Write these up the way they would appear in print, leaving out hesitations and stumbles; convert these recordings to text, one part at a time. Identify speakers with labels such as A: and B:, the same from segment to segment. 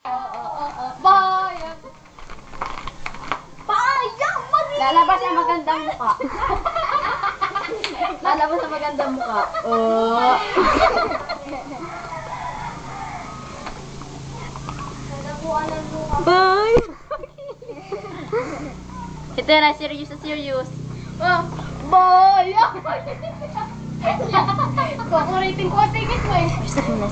A: Bayang! Bayang! Lalabas ang magandang mukha. Lalabas ang magandang mukha. Oh.
B: Bye!
A: Ito na, serious na serious. Oh, bayang! Kukuritin ko tingin mo eh.
B: Stop mo.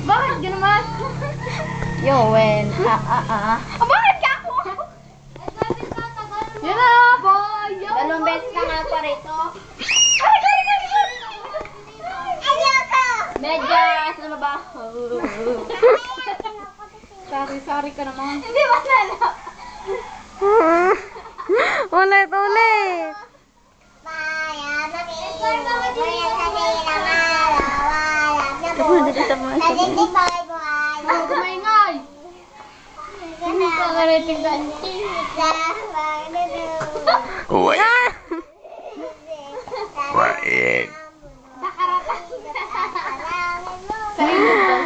A: Bakit ganaman?
B: Yowen.
A: Bakit ka ako? Yan na, bayang!
B: Dalawang beses na nga pa rito.
A: Medyas na mabaho. Sorry ka naman.
B: Hindi ba nalap? Ulit.
A: Kumaingay. Hindi ka karating ka.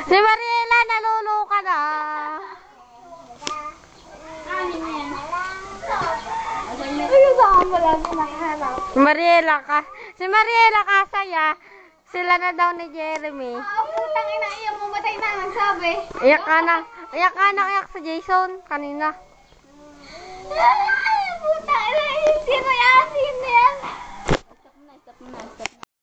B: Si Mariela, naluluka na. Si Mariela kasaya. Sila na daw ni Jeremy.
A: Putang ina, iyak mo matay na nagsabi.
B: Iyak sa Jason kanina.
A: Putang ina, sino yan?